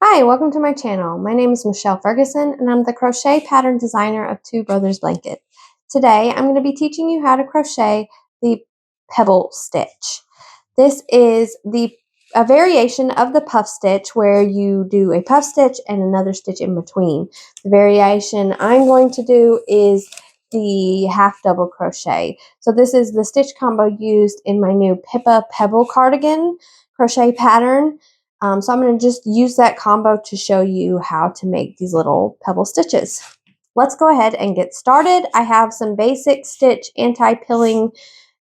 Hi, welcome to my channel. My name is Michelle Ferguson and I'm the crochet pattern designer of Two Brothers Blanket. Today I'm going to be teaching you how to crochet the Pebble Stitch. This is a variation of the puff stitch where you do a puff stitch and another stitch in between. The variation I'm going to do is the half double crochet. So this is the stitch combo used in my new Pebble cardigan crochet pattern. So I'm going to just use that combo to show you how to make these little pebble stitches. Let's go ahead and get started. I have some basic stitch anti-pilling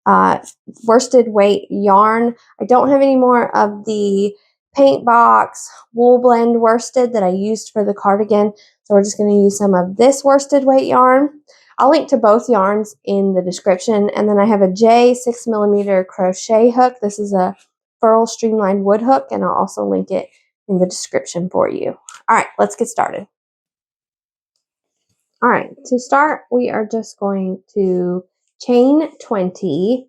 worsted weight yarn. I don't have any more of the paint box wool blend worsted that I used for the cardigan, so we're just going to use some of this worsted weight yarn. I'll link to both yarns in the description, and then I have a J 6mm crochet hook. This is a furl streamlined wood hook, and I'll also link it in the description for you. All right, let's get started. All right, to start, we are just going to chain 20.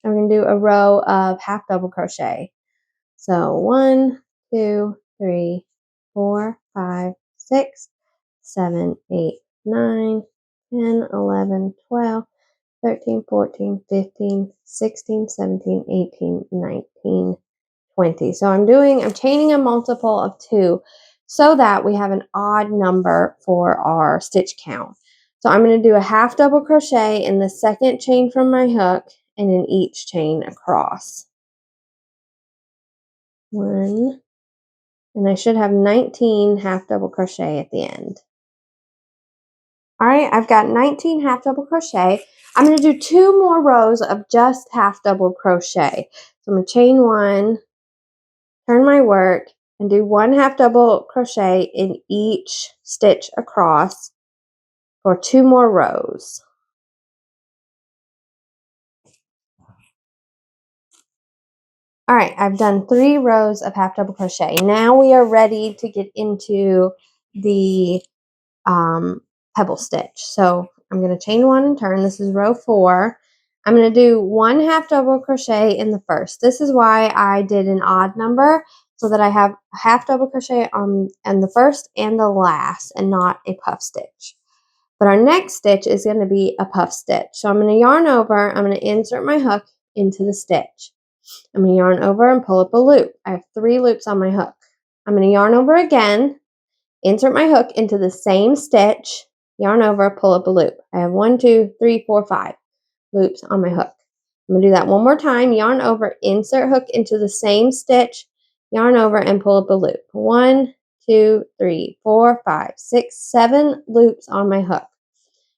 I'm going to do a row of half double crochet. So 1, 2, 3, 4, 5, 6, 7, 8, 9, 10, 11, 12, 13, 14, 15, 16, 17, 18, 19, 20. So I'm chaining a multiple of 2 so that we have an odd number for our stitch count. So I'm going to do a half double crochet in the second chain from my hook and in each chain across. 1, and I should have 19 half double crochet at the end. All right, I've got 19 half double crochet. I'm going to do 2 more rows of just half double crochet. So I'm going to chain 1, turn my work, and do 1 half double crochet in each stitch across for 2 more rows. All right, I've done 3 rows of half double crochet. Now we are ready to get into the pebble stitch. So I'm going to chain 1 and turn. This is row 4. I'm going to do 1 half double crochet in the first. This is why I did an odd number, so that I have half double crochet on the first and the last and not a puff stitch. But our next stitch is going to be a puff stitch. So I'm going to yarn over. I'm going to insert my hook into the stitch. I'm going to yarn over and pull up a loop. I have 3 loops on my hook. I'm going to yarn over again, insert my hook into the same stitch, yarn over, pull up a loop. I have 1, 2, 3, 4, 5 loops on my hook. I'm going to do that one more time. Yarn over, insert hook into the same stitch, yarn over, and pull up a loop. 1, 2, 3, 4, 5, 6, 7 loops on my hook.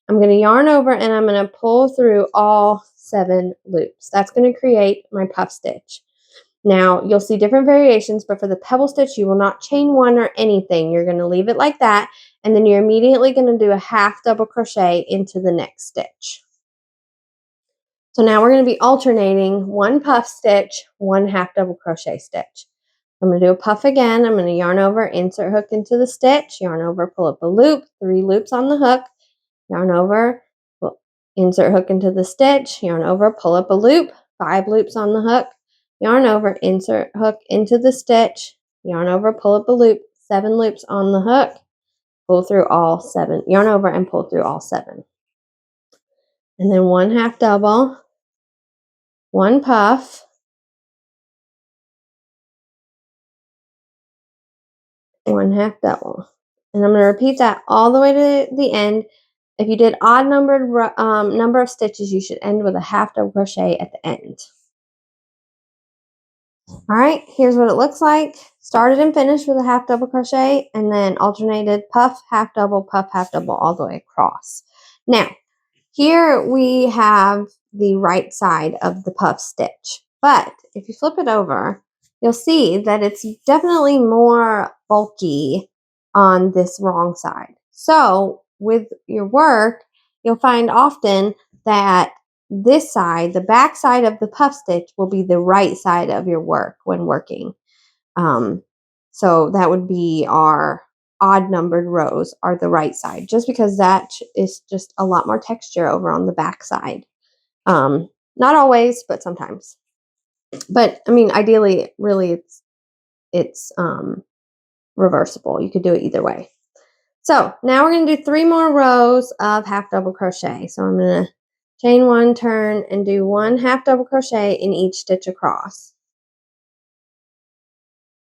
I'm going to yarn over and I'm going to pull through all 7 loops. That's going to create my puff stitch. Now, you'll see different variations, but for the pebble stitch, you will not chain 1 or anything. You're going to leave it like that, and then you're immediately going to do a half double crochet into the next stitch. So now we're going to be alternating 1 puff stitch, 1 half double crochet stitch. I'm going to do a puff again. I'm going to yarn over, insert hook into the stitch, yarn over, pull up a loop, 3 loops on the hook, yarn over, insert hook into the stitch, yarn over, pull up a loop, 5 loops on the hook, yarn over, insert hook into the stitch, yarn over, pull up a loop, 7 loops on the hook, pull through all 7, yarn over and pull through all 7. And then 1 half double, 1 puff, one half double. And I'm going to repeat that all the way to the end. If you did odd numbered number of stitches, you should end with a half double crochet at the end. All right, here's what it looks like. Started and finished with a half double crochet, and then alternated puff, half double, all the way across. Now, here we have the right side of the puff stitch, but if you flip it over, you'll see that it's definitely more bulky on this wrong side. So with your work, you'll find often that this side, the back side of the puff stitch, will be the right side of your work when working. So that would be our odd numbered rows are the right side, just because that is just a lot more texture over on the back side. Not always, but sometimes. But I mean, ideally, really, it's reversible. You could do it either way. So now we're going to do 3 more rows of half double crochet. So I'm going to chain 1, turn, and do 1 half double crochet in each stitch across.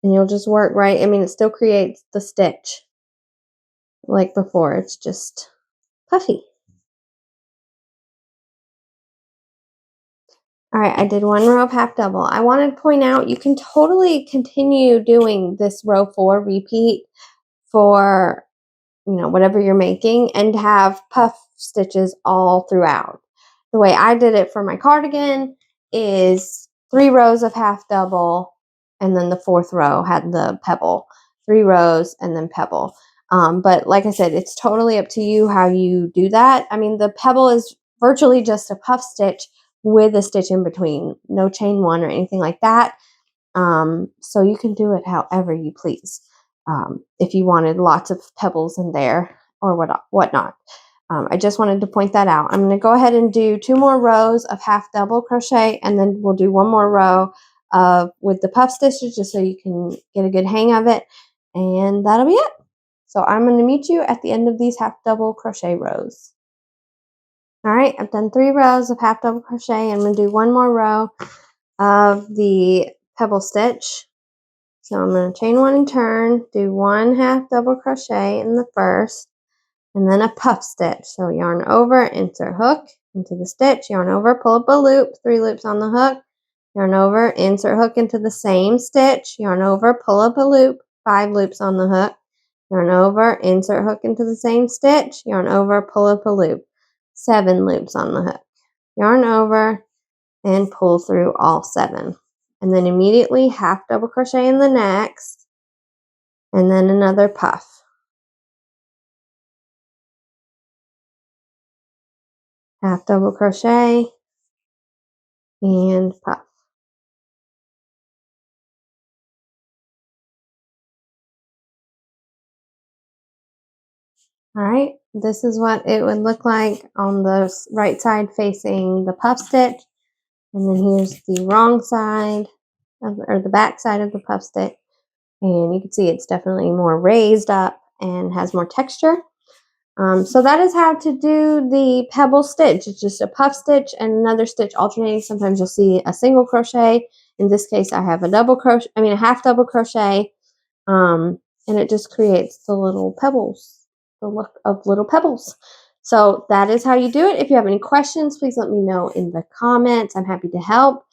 And you'll just work right. I mean, it still creates the stitch like before. It's just puffy. All right, I did 1 row of half double. I want to point out you can totally continue doing this row 4 repeat for, whatever you're making and have puff stitches all throughout. The way I did it for my cardigan is 3 rows of half double, and then the 4th row had the pebble. 3 rows and then pebble. But like I said, it's totally up to you how you do that. I mean, the pebble is virtually just a puff stitch with a stitch in between, no chain 1 or anything like that. So you can do it however you please. If you wanted lots of pebbles in there or whatnot. I just wanted to point that out. I'm going to go ahead and do 2 more rows of half double crochet, and then we'll do 1 more row with the puff stitches just so you can get a good hang of it, and that'll be it. So I'm going to meet you at the end of these half double crochet rows. All right, I've done 3 rows of half double crochet. I'm going to do 1 more row of the pebble stitch. So I'm going to chain 1 and turn, do 1 half double crochet in the first, and then a puff stitch. So yarn over, insert hook into the stitch, yarn over, pull up a loop, 3 loops on the hook, yarn over, insert hook into the same stitch, yarn over, pull up a loop, 5 loops on the hook, yarn over, insert hook into the same stitch, yarn over, pull up a loop, 7 loops on the hook, yarn over, and pull through all 7. And then immediately half double crochet in the next, and then another puff. Half double crochet and puff. All right, this is what it would look like on the right side facing the puff stitch. And then here's the wrong side, or the back side of the puff stitch. And you can see it's definitely more raised up and has more texture. So that is how to do the pebble stitch. It's just a puff stitch and another stitch alternating. Sometimes you'll see a single crochet. In this case, I have a half double crochet. And it just creates the little pebbles, the look of little pebbles. So that is how you do it. If you have any questions, please let me know in the comments. I'm happy to help.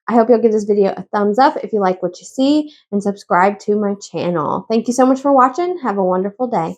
I hope you'll give this video a thumbs up if you like what you see, and subscribe to my channel. Thank you so much for watching. Have a wonderful day.